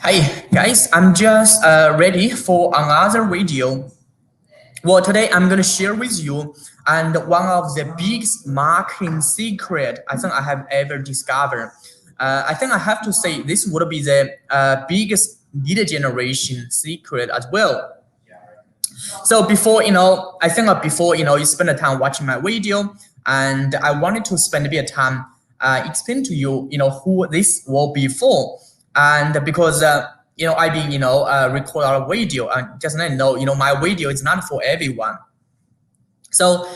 Hi guys, I'm just ready for another video. Well, today I'm going to share with you and one of the biggest marketing secret I think I have ever discovered. I think I have to say this would be the biggest lead generation secret as well. So before I think before you spend the time watching my video, and I wanted to spend a bit of time explain to you who this will be for, and because I've been record our video, and just let you know my video is not for everyone. So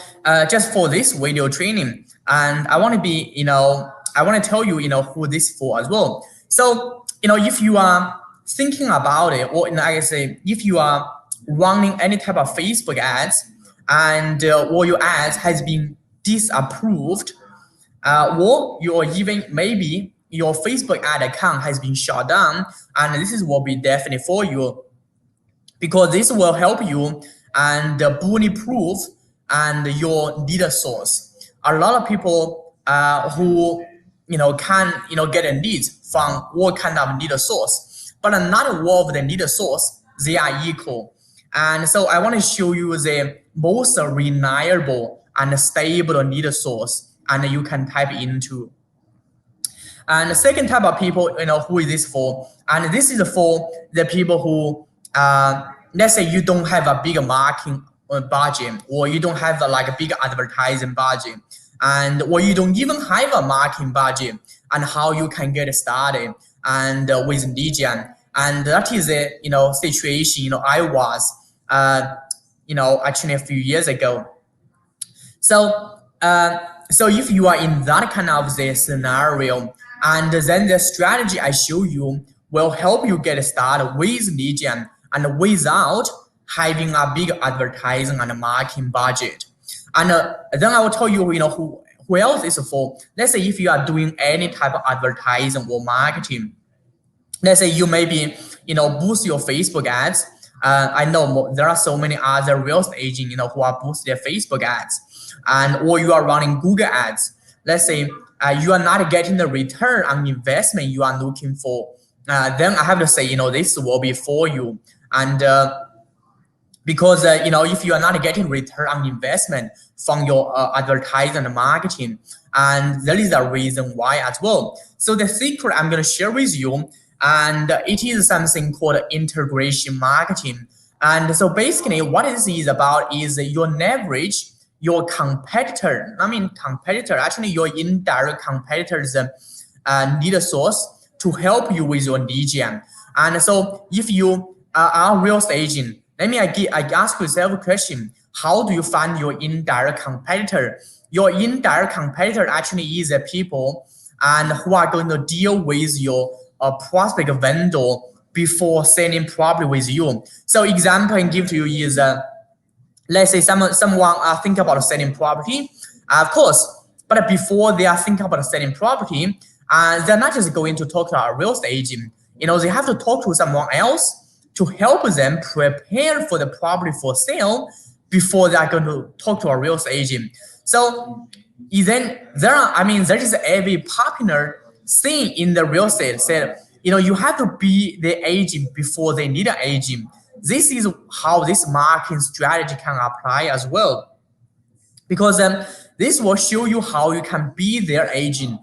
just for this video training, and I want to be I want to tell you who this for as well. So if you are thinking about it, or like I say, if you are running any type of Facebook ads and or your ads has been disapproved, or you're even maybe your Facebook ad account has been shut down, and this will be definitely for you, because this will help you and bulletproof and your lead source. A lot of people who can get a lead from what kind of lead source, but not all of the lead source they are equal. And so I want to show you the most reliable and stable lead source, and you can type into. And the second type of people, who is this for? And this is for the people who, let's say you don't have a big marketing budget, or you don't have a big advertising budget, and or you don't even have a marketing budget, and how you can get started and with lead gen. And that is the situation I was actually a few years ago. So so if you are in that kind of the scenario, and then the strategy I show you will help you get started with lead gen and without having a big advertising and marketing budget. And then I will tell you who else is for. Let's say if you are doing any type of advertising or marketing, let's say you maybe boost your Facebook ads. I know there are so many other real estate agents who are boosting their Facebook ads, and or you are running Google ads. Let's say you are not getting the return on investment you are looking for. Then I have to say this will be for you. And because if you are not getting return on investment from your advertising and marketing, and there is a reason why as well. So the secret I'm going to share with you, and it is something called integration marketing. And so basically what this is about is you leverage your competitor, actually your indirect competitors lead source to help you with your lead gen. And so if you are a real estate agent, let me I ask yourself a question: how do you find your indirect competitor? Your indirect competitor actually is the people and who are going to deal with your prospect vendor before selling property with you. So example I can give to you is let's say someone think about selling property, of course, but before they are thinking about selling property, they're not just going to talk to a real estate agent. They have to talk to someone else to help them prepare for the property for sale before they are going to talk to a real estate agent. So then there is a very popular thing in the real estate said, you have to be the agent before they need an agent. This is how this marketing strategy can apply as well, because this will show you how you can be their agent,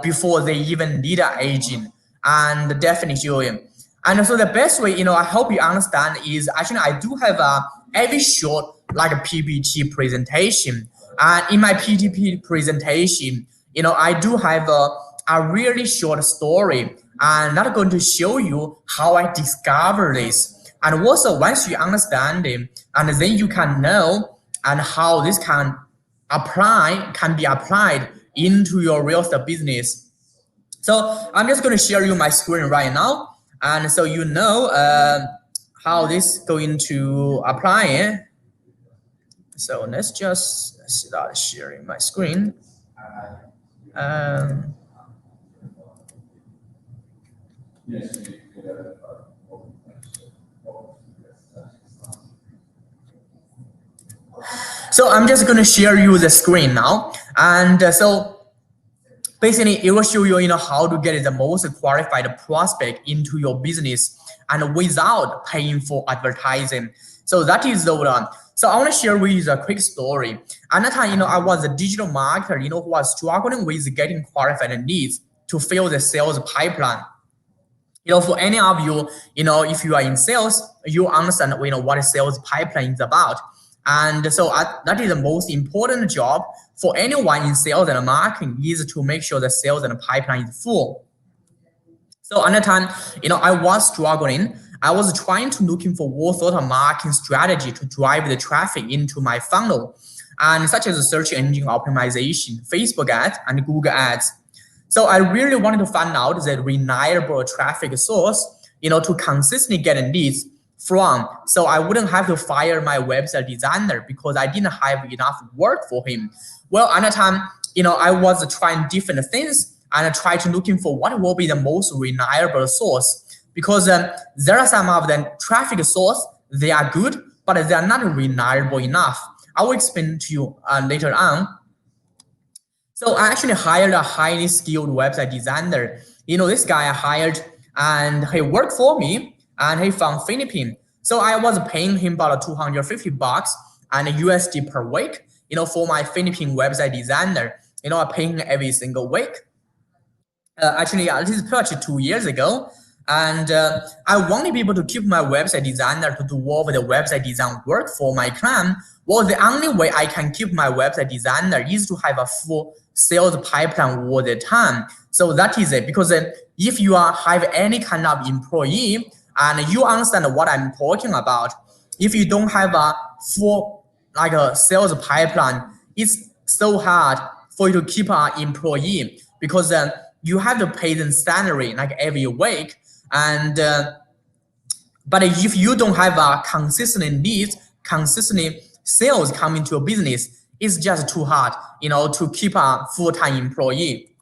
before they even need an agent, and definitely show you. And so the best way, I hope you understand, is actually I do have a very short like a PPT presentation, and in my PPT presentation, I do have a really short story, and I'm going to show you how I discovered this. And also once you understand it, and then you can know and how this can be applied into your real estate business. So I'm just going to share you my screen right now, and so how this going to apply it. So let's just start sharing my screen. So I'm just going to share you the screen now, and so Basically, it will show you, how to get the most qualified prospect into your business and without paying for advertising. So that is the one. So I want to share with you a quick story. At that time, I was a digital marketer, who was struggling with getting qualified leads to fill the sales pipeline. For any of you, if you are in sales, you understand, what a sales pipeline is about. And so that is the most important job for anyone in sales and marketing, is to make sure the sales and pipeline is full. So at that time, I was struggling. I was trying to looking for what sort of marketing strategy to drive the traffic into my funnel, and such as search engine optimization, Facebook ads, and Google ads. So I really wanted to find out the reliable traffic source, to consistently get leads from. So I wouldn't have to fire my website designer because I didn't have enough work for him. Well, at that time, I was trying different things and I tried to looking for what will be the most reliable source, because there are some of the traffic source, they are good, but they are not reliable enough. I will explain to you later on. So I actually hired a highly skilled website designer. This guy I hired, and he worked for me, and he from Philippines. So I was paying him about $250 and USD per week, for my Philippine website designer. I pay him every single week. Actually, this is purchased 2 years ago. And I wanted people to keep my website designer to do all the website design work for my client. Well, the only way I can keep my website designer is to have a full sales pipeline all the time. So that is it. Because if you have any kind of employee and you understand what I'm talking about, if you don't have a full a sales pipeline, it's so hard for you to keep an employee, because you have to pay them salary every week. And but if you don't have a consistent leads, consistently sales coming to your business, it's just too hard, to keep a full-time employee.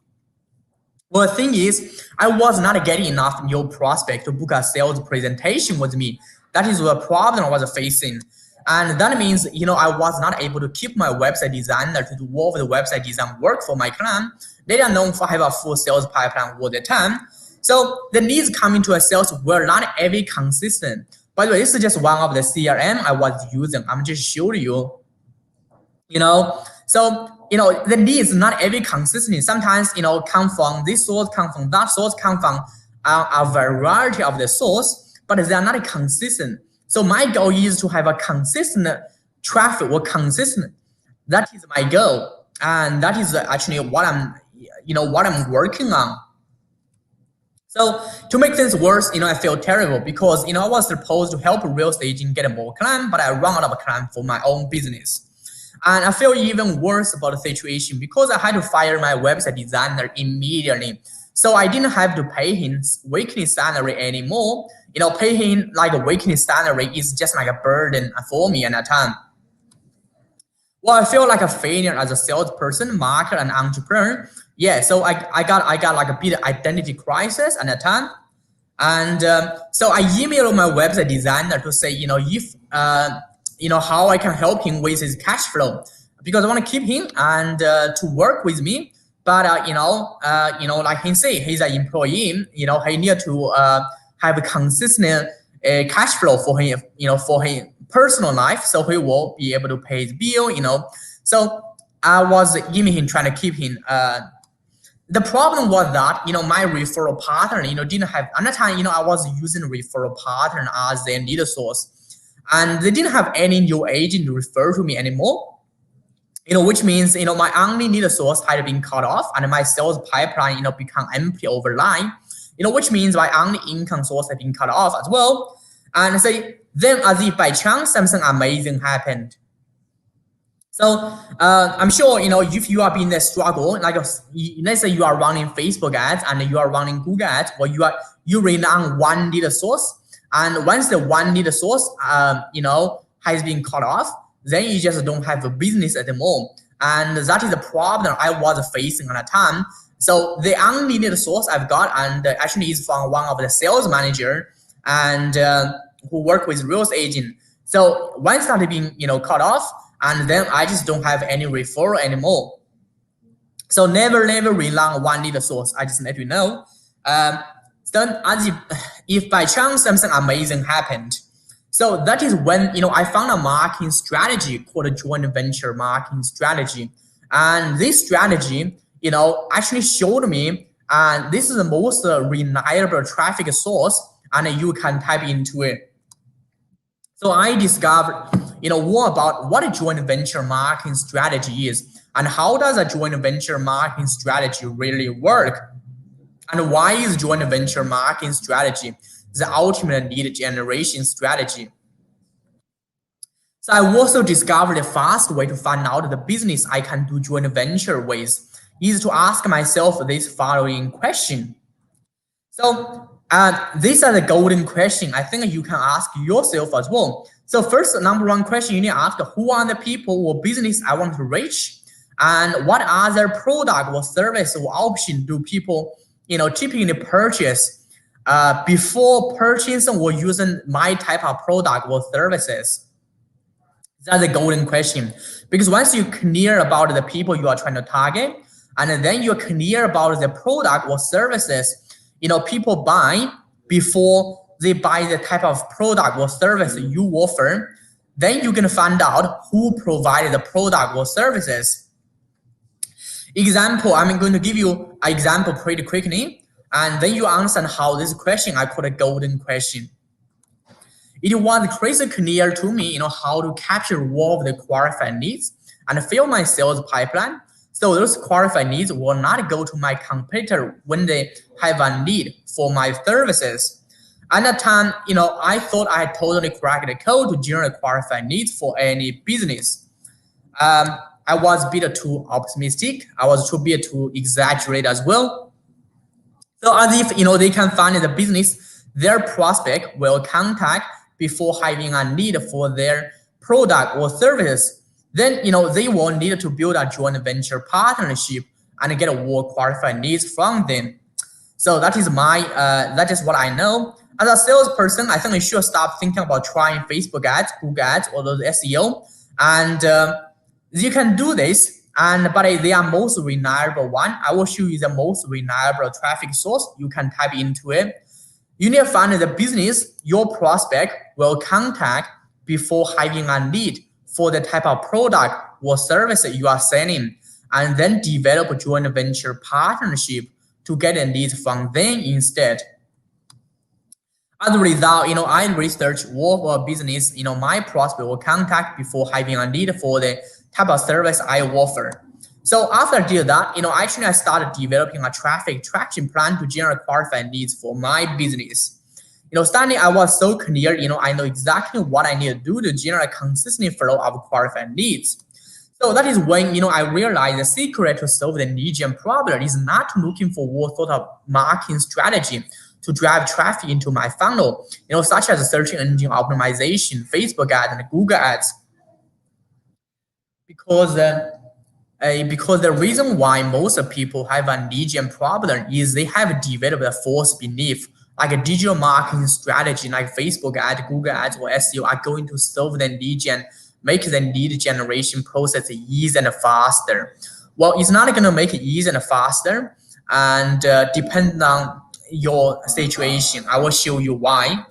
Well, the thing is, I was not getting enough new prospect to book a sales presentation with me. That is the problem I was facing. And that means, I was not able to keep my website designer to do all the website design work for my client. They are known for have a full sales pipeline all the time. So the leads coming to a sales were not every consistent. By the way, this is just one of the CRM I was using. I'm just showing you, So, the leads not every consistent. Sometimes, come from this source, come from that source, come from a variety of the source, but they are not consistent. So my goal is to have a consistent traffic or consistent. That is my goal. And that is actually what I'm working on. So to make things worse, I feel terrible because, I was supposed to help a real estate agent get more clients, but I run out of clients for my own business. And I feel even worse about the situation because I had to fire my website designer immediately. So I didn't have to pay him weekly salary anymore. Pay him a weekly salary is just a burden for me at that time. Well, I feel like a failure as a salesperson, marketer, and entrepreneur. Yeah, so I got a bit of identity crisis at that time. And so I emailed my website designer to say, if how I can help him with his cash flow, because I want to keep him and to work with me. But like he say, he's an employee. He need to have a consistent cash flow for him. For his personal life, so he will be able to pay his bill. So I was giving him, trying to keep him. The problem was that my referral partner didn't have at that time. I was using referral partner as their lead source. And they didn't have any new agent to refer to me anymore, which means, my only lead source had been cut off and my sales pipeline, become empty overnight, which means my only income source had been cut off as well. And say, then as if by chance, something amazing happened. So I'm sure, if you are in the struggle, let's say you are running Facebook ads and you are running Google ads, or you rely on one lead source. And once the one lead source, has been cut off, then you just don't have a business anymore. And that is the problem I was facing at the time. So the only lead source I've got, and actually is from one of the sales manager, and who work with real estate agent. So once that being, cut off, and then I just don't have any referral anymore. So never rely on one lead source. I just let you know. Then if by chance something amazing happened, so that is when I found a marketing strategy called a joint venture marketing strategy, and this strategy actually showed me, and this is the most reliable traffic source, and you can type into it. So I discovered more about what a joint venture marketing strategy is, and how does a joint venture marketing strategy really work, and why is joint venture marketing strategy the ultimate lead generation strategy. So I also discovered a fast way to find out the business I can do joint venture with is to ask myself this following question. So these are the golden question I think you can ask yourself as well. So first, number one question you need to ask, who are the people or business I want to reach? And what other product or service or option do people typically purchase before purchasing or using my type of product or services? That's a golden question, because once you're clear about the people you are trying to target, and then you're clear about the product or services people buy before they buy the type of product or service you offer, then you're going to find out who provided the product or services. Example, I'm going to give you an example pretty quickly, and then you understand how this question I call a golden question. It was crystal clear to me, how to capture all of the qualified leads and fill my sales pipeline. So those qualified leads will not go to my competitor when they have a need for my services. At that time, I thought I had totally cracked the code to generate qualified leads for any business. I was a bit too optimistic. I was too bit to exaggerate as well. So as if they can find the business their prospect will contact before having a need for their product or service, then they will need to build a joint venture partnership and get more qualified leads from them. So that is that is what I know. As a salesperson, I think you should stop thinking about trying Facebook ads, Google ads, or those SEO, and you can do this. But they are most reliable one. I will show you the most reliable traffic source. You can type into it. You need to find the business your prospect will contact before having a need for the type of product or service you are selling, and then develop a joint venture partnership to get a lead from them instead. As a result, I research what business my prospect will contact before having a need for the type of service I offer. So after I did that, actually I started developing a traffic traction plan to generate qualified leads for my business. Starting I was so clear, I know exactly what I need to do to generate a consistent flow of qualified leads. So that is when, I realized the secret to solve the lead gen problem is not looking for what sort of marketing strategy to drive traffic into my funnel, such as search engine optimization, Facebook ads, and Google ads. Because the reason why most people have a lead gen problem is they have developed a false belief like a digital marketing strategy like Facebook ads, Google ads, or SEO are going to solve the lead gen, make the lead generation process easier and faster. Well, it's not going to make it easier and faster, and depending on your situation, I will show you why.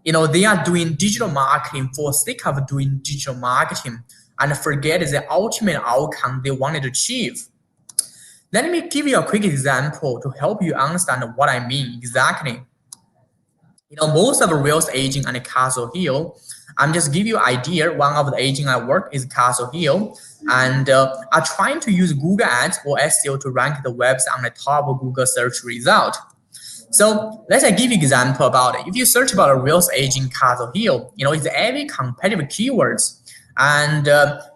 They are doing digital marketing for the sake of doing digital marketing and forget the ultimate outcome they wanted to achieve. Let me give you a quick example to help you understand what I mean exactly. Most of the real estate agent and Castle Hill, I'm just give you an idea. One of the agent I work is Castle Hill, and are trying to use Google ads or SEO to rank the website on the top of Google search result. So let's give you an example about it. If you search about a real estate agent Castle Hill, it's every competitive keywords. And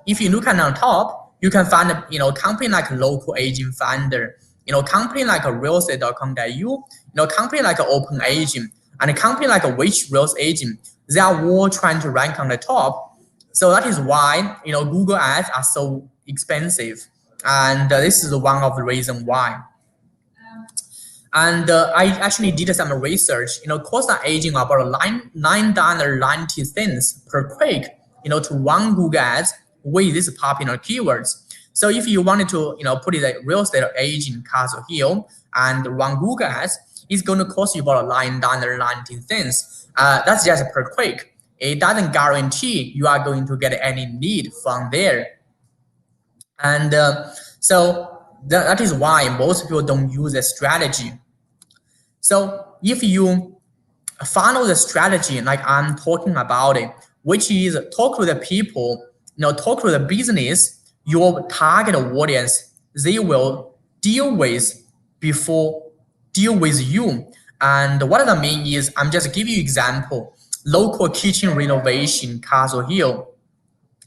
if you look at on top, you can find company like Local Agent Finder, company like a realestate.com.au, company like Open Agent, and a company like a Which Real Estate Agent. They are all trying to rank on the top. So that is why Google ads are so expensive, and this is one of the reasons why. And I actually did some research. Cost an agent about $9.90 per click. To run Google ads with these popular keywords. So if you wanted to, put it like real estate agent in Castle Hill and run Google Ads, it's going to cost you about $9.19. That's just per click. It doesn't guarantee you are going to get any lead from there. And so that is why most people don't use a strategy. So if you follow the strategy like I'm talking about it, which is talk to the people, talk to the business, your target audience, they will deal with before deal with you. And what that means is, I'm just give you example, local kitchen renovation, Castle Hill.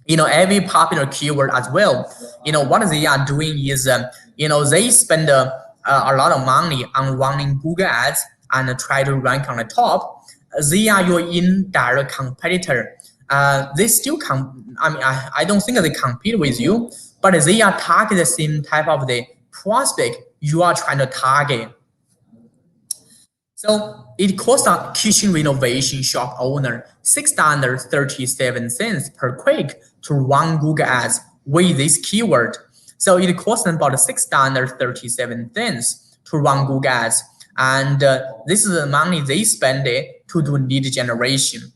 Every popular keyword as well. What they are doing is, they spend a lot of money on running Google Ads and try to rank on the top. They are your indirect competitor. They still I don't think they compete with you, but they are target the same type of the prospect you are trying to target. So it costs a kitchen renovation shop owner $6.37 per click to run Google Ads with this keyword. So it costs them about $6.37 to run Google Ads. And this is the money they spend to do lead generation.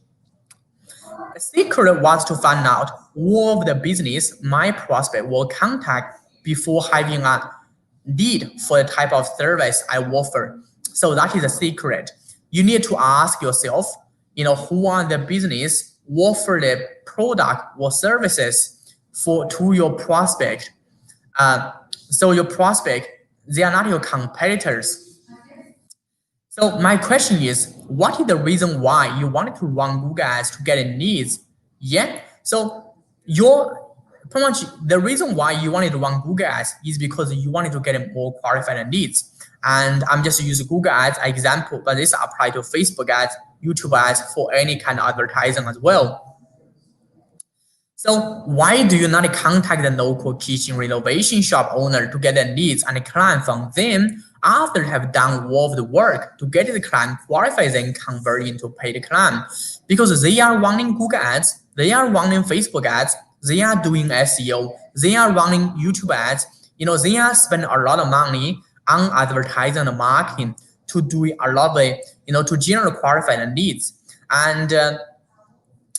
The secret was to find out all of the business my prospect will contact before having a lead for the type of service I offer. So that is a secret. You need to ask yourself, who are the business offer the product or services to your prospect. So your prospect, they are not your competitors. So my question is, what is the reason why you wanted to run Google Ads to get leads? Yeah. So pretty much the reason why you wanted to run Google Ads is because you wanted to get more qualified leads. And I'm just using Google Ads as example, but this applies to Facebook ads, YouTube ads, for any kind of advertising as well. So why do you not contact the local kitchen renovation shop owner to get the leads and the client from them after they have done all of the work to get the client qualified and convert into paid client? Because they are running Google ads, they are running Facebook ads, they are doing SEO, they are running YouTube ads, they are spending a lot of money on advertising and marketing to do a lot of to generate qualified leads. And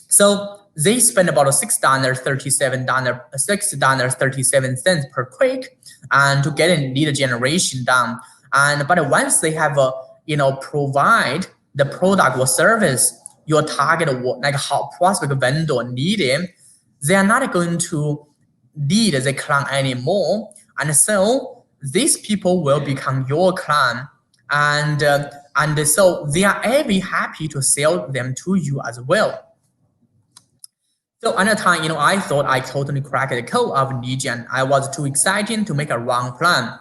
so they spend about $6.37 per click and to get a lead generation done. But once they have provide the product or service your target like how prospect vendor need it, they are not going to lead the client anymore. And so these people will become your client, and so they are very happy to sell them to you as well. So at the time, I thought I totally cracked the code of lead gen. I was too excited to make a wrong plan.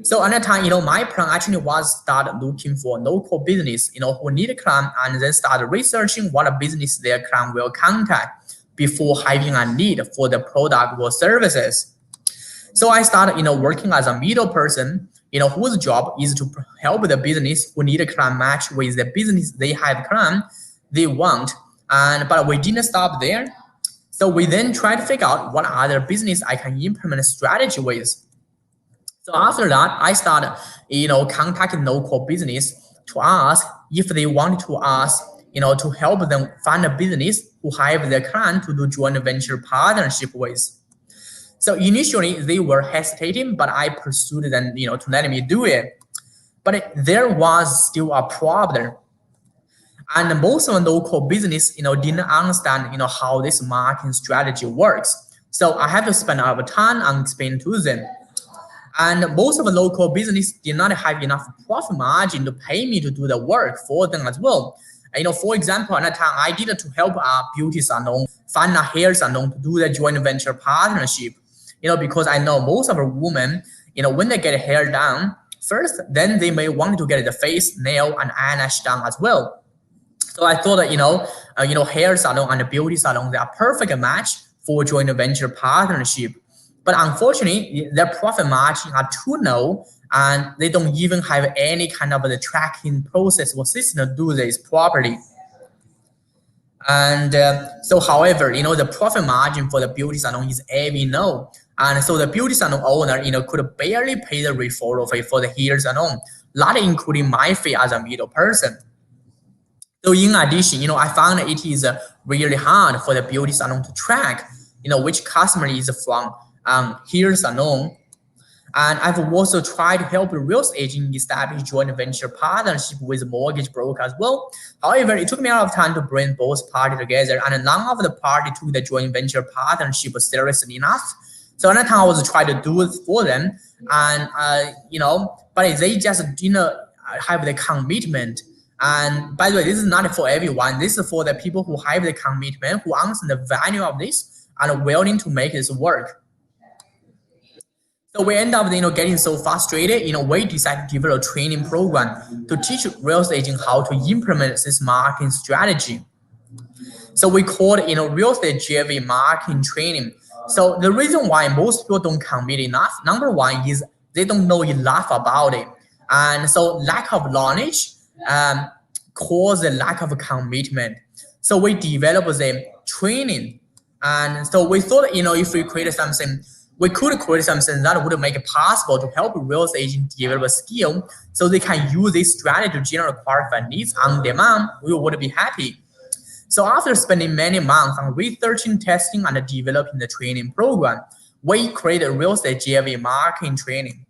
So at the time, my plan actually was start looking for local business, who need a client, and then start researching what a business their client will contact before having a need for the product or services. So I started, working as a middle person, whose job is to help the business who need a client match with the business they have client they want. But we didn't stop there. So we then tried to figure out what other business I can implement a strategy with. So after that, I started, contacting local business to ask if they wanted to ask, to help them find a business who have their client to do joint venture partnership with. So initially they were hesitating, but I pursued them, to let me do it. But there was still a problem. And most of the local business, didn't understand, how this marketing strategy works. So I had to spend a lot of time on explaining to them. And most of the local business did not have enough profit margin to pay me to do the work for them as well. For example, at that time, I did to help a beauty salon find a hair salon to do the joint venture partnership. Because I know most of the women, when they get hair done, first, then they may want to get the face, nail, and eyelash done as well. So I thought that, hair salon and the beauty salon, they are perfect match for joint venture partnership. But unfortunately, their profit margin are too low, and they don't even have any kind of the tracking process or system to do this properly. And so, however, the profit margin for the beauty salon is very low. And so the beauty salon owner, could barely pay the referral fee for the hair salon, not including my fee as a middle person. So in addition, I found it is really hard for the beauty salon to track, which customer is from hair salon. And I've also tried to help the real estate agent establish joint venture partnership with mortgage broker as well. However, it took me a lot of time to bring both parties together, and none of the party took the joint venture partnership seriously enough. So at that time, I was trying to do it for them, and but they just didn't have the commitment. And by the way, this is not for everyone. This is for the people who have the commitment, who understand the value of this, and are willing to make this work. So we end up, getting so frustrated. We decided to develop a training program to teach real estate agents how to implement this marketing strategy. So we call it, real estate JV marketing training. So the reason why most people don't commit enough, number one is they don't know enough about it, and so lack of knowledge cause a lack of commitment. So we developed the training, and so we thought, if we create something. We could create something that would make it possible to help real estate agents develop a skill so they can use this strategy to generate qualified leads on demand. We would be happy. So after spending many months on researching, testing, and developing the training program, we created real estate JV marketing training.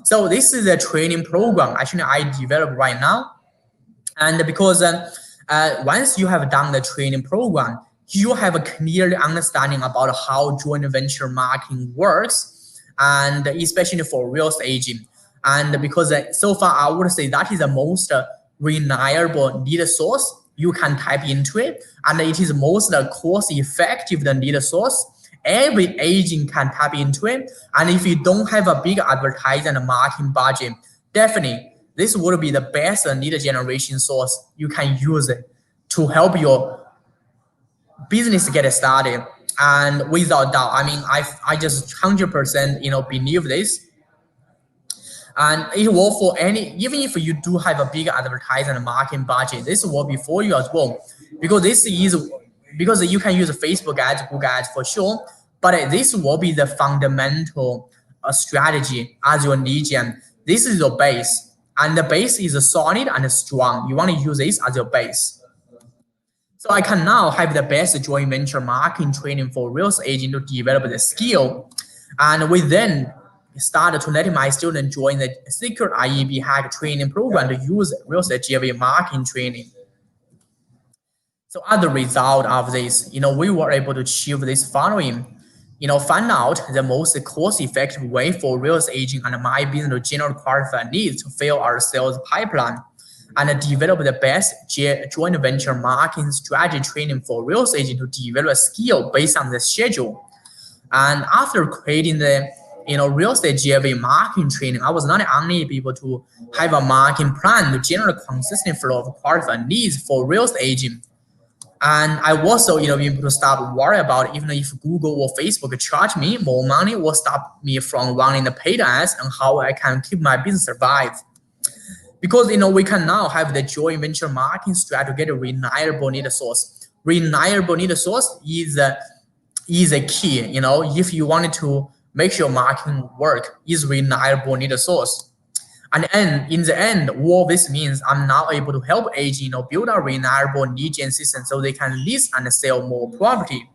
So this is a training program actually I developed right now. And because once you have done the training program, you have a clear understanding about how joint venture marketing works, and especially for real estate agent. And because so far I would say that is the most reliable lead source you can type into it, and it is most cost effective lead source. Every agent can tap into it, and if you don't have a big advertising and marketing budget, definitely this would be the best lead generation source you can use it to help your business get started. And without doubt, I just 100% believe this, and it will for any, even if you do have a big advertising and marketing budget, this will be for you as well, because you can use Facebook ads, Google ads for sure, but this will be the fundamental strategy as your lead gen. This is your base, and the base is solid and strong. You want to use this as your base. So I can now have the best joint venture marketing training for real estate agent to develop the skill. And we then started to let my students join the secret IEB hack training program to use real estate JV marketing training. So as a result of this, we were able to achieve this following. Find out the most cost-effective way for real estate agent and my business to generate qualified leads to fill our sales pipeline, and develop the best joint venture marketing strategy training for real estate agent to develop a skill based on the schedule. And after creating the real estate JV marketing training, I was not only able to have a marketing plan to generate consistent flow of qualified leads for real estate agent, and I also be able to stop worry about even if Google or Facebook charge me more money or stop me from running the paid ads, and how I can keep my business survive. Because we can now have the joint venture marketing strategy to get a reliable lead source. Reliable lead source is a key. If you wanted to make sure marketing work, is reliable lead source. And then in the end, what this means, I'm now able to help agents build a reliable lead gen system so they can list and sell more property.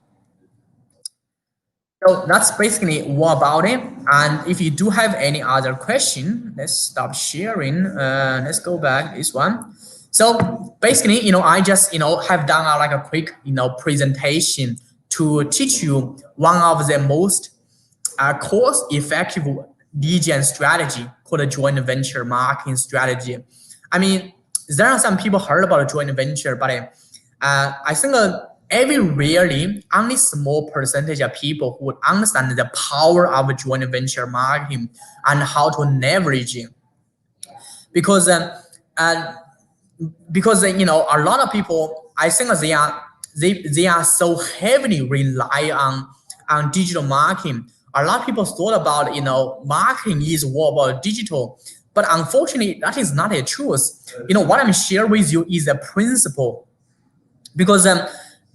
So that's basically all about it. And if you do have any other question, let's stop sharing. Let's go back this one. So basically, I just have done a quick presentation to teach you one of the most cost-effective lead gen strategy called a joint venture marketing strategy. There are some people heard about a joint venture, but I think rarely only small percentage of people who would understand the power of joint venture marketing and how to leverage it. Because a lot of people, I think they are so heavily rely on digital marketing. A lot of people thought about marketing is all about digital, but unfortunately that is not the truth. What I'm sharing with you is a principle, because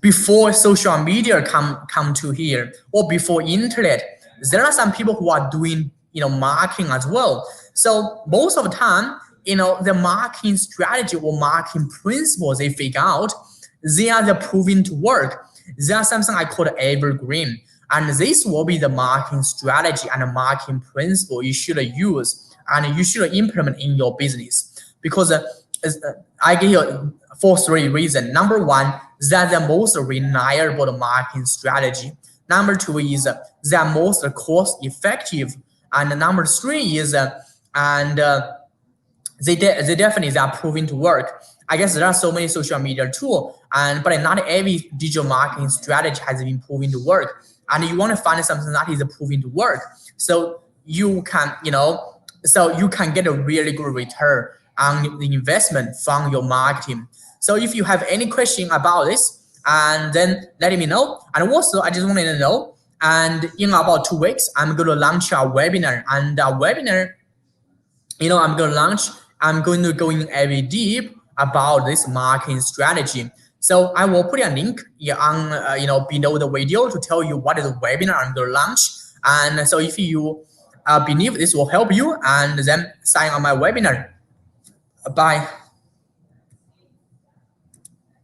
before social media come to here, or before internet, there are some people who are doing, marketing as well. So most of the time, the marketing strategy or marketing principles they figure out, they are the proven to work. They are something I call evergreen. And this will be the marketing strategy and the marketing principle you should use and you should implement in your business. Because I give you for 3 reasons. Number 1, they're the most reliable marketing strategy. Number 2 is they're most cost effective. And number 3 is they definitely are proving to work. I guess there are so many social media tools, but not every digital marketing strategy has been proven to work. And you want to find something that is proven to work, so you can, get a really good return on the investment from your marketing. So if you have any question about this, and then let me know. And also, I just wanted to know. And in about 2 weeks, I'm going to launch a webinar, and a webinar, I'm going to go in very deep about this marketing strategy. So I will put a link on below the video to tell you what is the webinar I'm going to launch. And so if you believe this will help you, and then sign on my webinar. Bye.